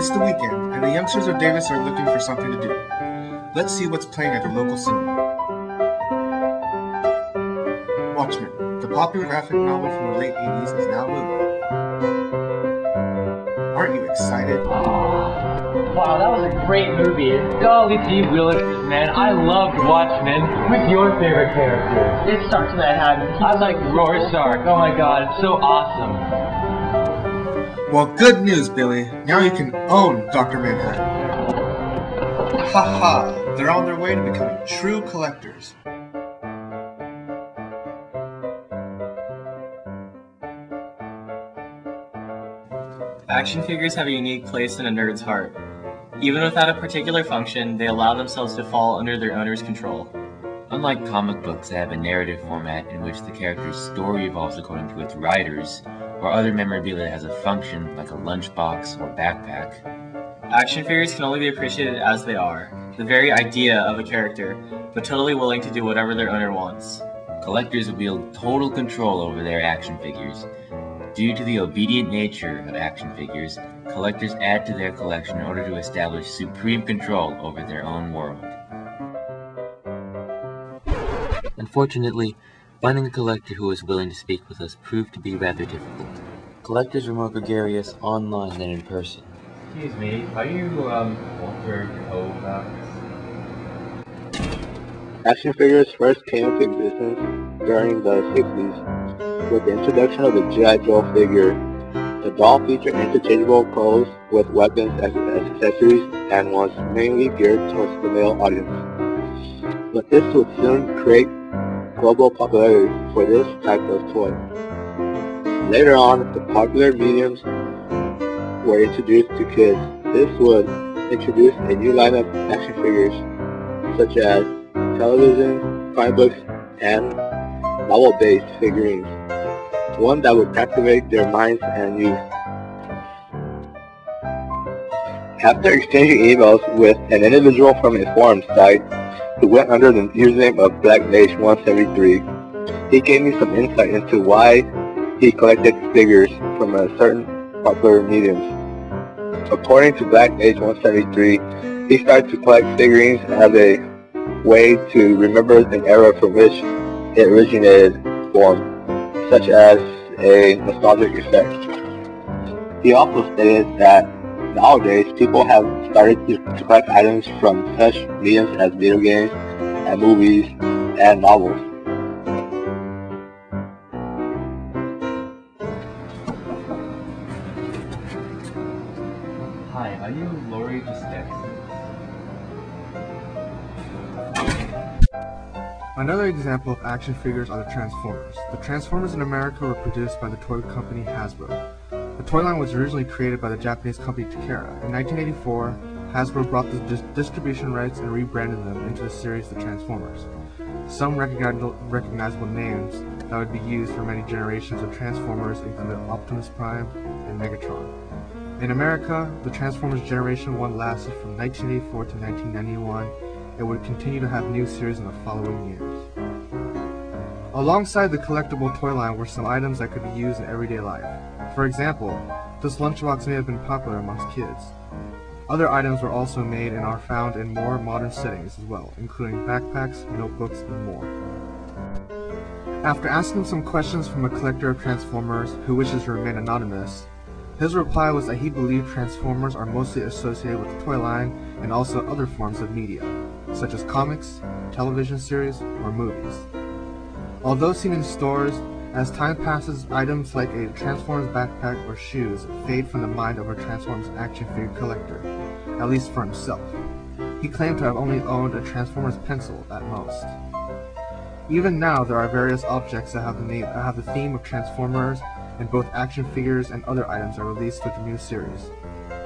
It's the weekend, and the youngsters of Davis are looking for something to do. Let's see what's playing at the local cinema. Watchmen, the popular graphic novel from the late 80s, is now moving. Aren't you excited? Wow, that was a great movie. Golly gee willikers, man. I loved Watchmen. Who's your favorite character? It Stark Manhattan. I like Rorschach. Oh my god, it's so awesome. Well, good news, Billy. Now you can own Dr. Manhattan. Haha, they're on their way to becoming true collectors. Action figures have a unique place in a nerd's heart. Even without a particular function, they allow themselves to fall under their owner's control. Unlike comic books that have a narrative format in which the character's story evolves according to its writers, or other memorabilia has a function like a lunchbox or backpack, Action figures can only be appreciated as they are, the very idea of a character, but totally willing to do whatever their owner wants. collectors wield total control over their action figures. Due to the obedient nature of action figures, collectors add to their collection in order to establish supreme control over their own world. Unfortunately, finding a collector who is willing to speak with us proved to be rather difficult. Collectors are more gregarious online than in person. Excuse me, are you, Walter Kovacs? Action figures first came into existence during the 60s with the introduction of the G.I. Joe figure. The doll featured interchangeable clothes with weapons as accessories and was mainly geared towards the male audience. But this would soon create global popularity for this type of toy. Later on, the popular mediums were introduced to kids. This would introduce a new line of action figures, such as television, comic books, and novel-based figurines, one that would captivate their minds and youth. After exchanging emails with an individual from a forum site who went under the username of BlackMage173, he gave me some insight into why he collected figures from a certain popular mediums. According to BlackMage173, he started to collect figurines as a way to remember an era from which it originated from, such as a nostalgic effect. He also stated that nowadays people have started to collect items from such mediums as video games and movies and novels. Hi, are you Lori DeStexis? Another example of action figures are the Transformers. The Transformers in America were produced by the toy company Hasbro. The toy line was originally created by the Japanese company Takara. In 1984, Hasbro brought the distribution rights and rebranded them into the series The Transformers. Some recognizable names that would be used for many generations of Transformers included Optimus Prime and Megatron. In America, the Transformers Generation 1 lasted from 1984 to 1991 and would continue to have new series in the following years. Alongside the collectible toy line were some items that could be used in everyday life. For example, this lunchbox may have been popular amongst kids. Other items were also made and are found in more modern settings as well, including backpacks, notebooks, and more. After asking some questions from a collector of Transformers who wishes to remain anonymous, his reply was that he believed Transformers are mostly associated with the toy line and also other forms of media, such as comics, television series, or movies. Although seen in stores, as time passes, items like a Transformers backpack or shoes fade from the mind of a Transformers action figure collector, at least for himself. He claimed to have only owned a Transformers pencil at most. Even now, there are various objects that have the theme of Transformers, and both action figures and other items are released with the new series.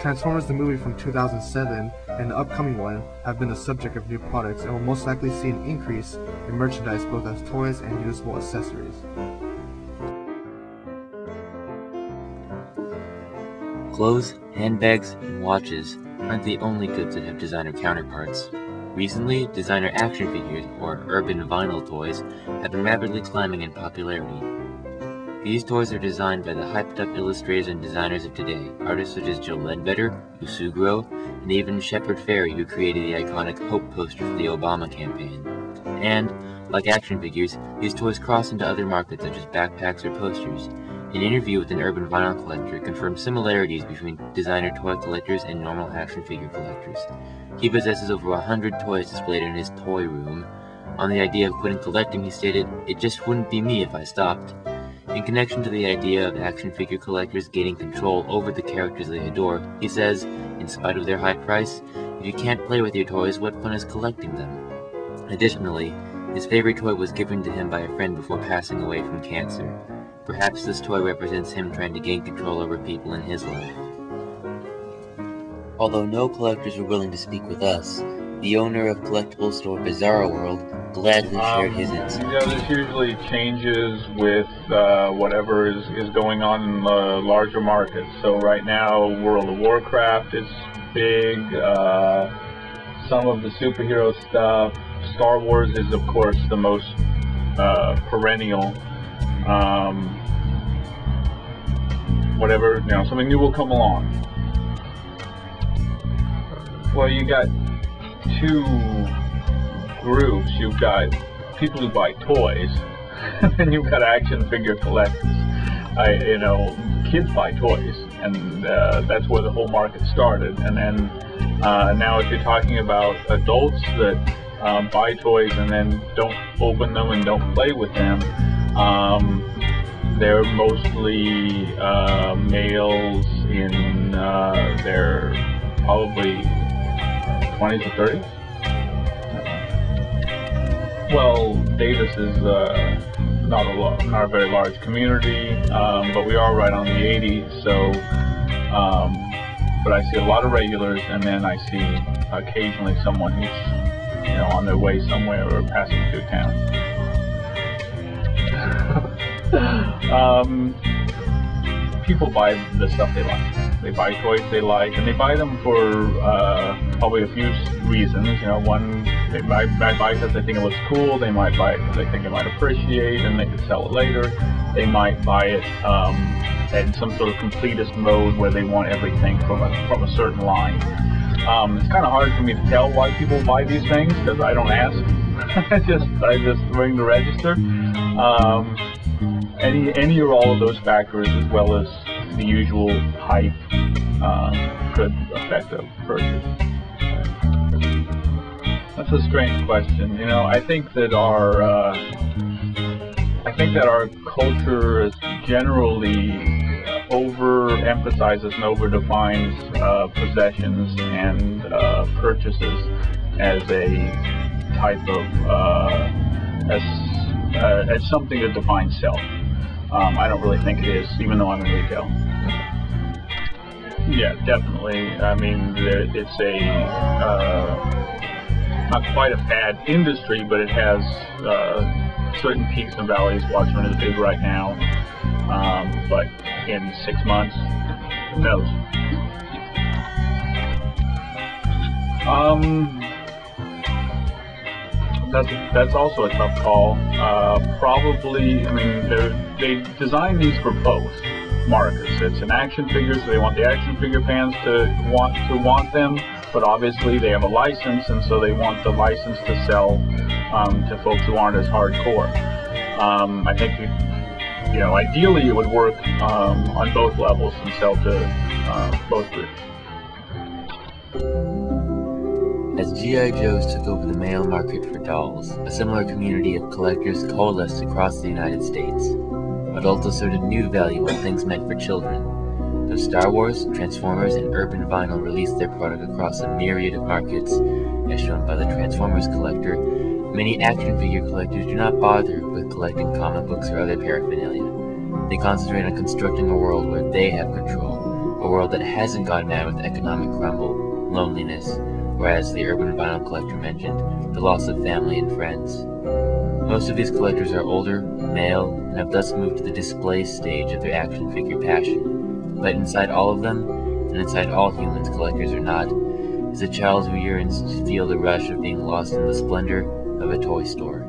Transformers the movie from 2007 and the upcoming one have been the subject of new products and will most likely see an increase in merchandise both as toys and usable accessories. Clothes, handbags, and watches aren't the only goods that have designer counterparts. Recently, designer action figures, or urban vinyl toys, have been rapidly climbing in popularity. These toys are designed by the hyped-up illustrators and designers of today, artists such as Joe Ledbetter, Usugro, and even Shepard Fairey, who created the iconic Hope poster for the Obama campaign. And, like action figures, these toys cross into other markets such as backpacks or posters. An interview with an urban vinyl collector confirmed similarities between designer toy collectors and normal action figure collectors. He possesses over 100 toys displayed in his toy room. On the idea of quitting collecting, he stated, "It just wouldn't be me if I stopped." In connection to the idea of action figure collectors gaining control over the characters they adore, he says, in spite of their high price, if you can't play with your toys, what fun is collecting them? Additionally, his favorite toy was given to him by a friend before passing away from cancer. Perhaps this toy represents him trying to gain control over people in his life. Although no collectors were willing to speak with us, the owner of collectible store Bizarro World gladly shared his insight. This usually changes with whatever is going on in the larger markets. So right now, World of Warcraft is big. Some of the superhero stuff. Star Wars is, of course, the most perennial. Whatever, something new will come along. Well, you got two groups. You've got people who buy toys, and then you've got action figure collectors. Kids buy toys, and that's where the whole market started. And then now, if you're talking about adults that buy toys and then don't open them and don't play with them, they're mostly males in their probably 20s or 30s. Well, Davis is not a very large community, but we are right on the 80s. So, but I see a lot of regulars, and then I see occasionally someone who's on their way somewhere or passing through town. People buy the stuff they like. They buy toys they like, and they buy them for probably a few reasons. One, they might buy because they think it looks cool. They might buy it because they think it might appreciate, and they could sell it later. They might buy it in some sort of completist mode where they want everything from a certain line. It's kind of hard for me to tell why people buy these things because I don't ask. I just ring the register. Any or all of those factors, as well as the usual hype, could affect a purchase. That's a strange question. I think that our culture is generally overemphasizes and overdefines possessions and purchases as a type of as something that defines self. I don't really think it is, even though I'm in retail. Yeah, definitely. I mean, it's a not quite a fad industry, but it has certain peaks and valleys. Watchmen is big right now, but in 6 months, who knows? That's also a tough call. Probably, I mean, they designed these for both markets. It's an action figure, so they want the action figure fans to want them, but obviously they have a license, and so they want the license to sell to folks who aren't as hardcore. I think, ideally it would work on both levels and sell to both groups. As G.I. Joes took over the male market for dolls, a similar community of collectors coalesced across the United States. Adults asserted new value on things meant for children. Though Star Wars, Transformers, and Urban Vinyl released their product across a myriad of markets, as shown by the Transformers collector, many action figure collectors do not bother with collecting comic books or other paraphernalia. They concentrate on constructing a world where they have control, a world that hasn't gone mad with economic crumble, loneliness, or as the Urban Vinyl collector mentioned, the loss of family and friends. Most of these collectors are older, male, and have thus moved to the display stage of their action figure passion. But inside all of them, and inside all humans, collectors or not, is a child who yearns to feel the rush of being lost in the splendor of a toy store.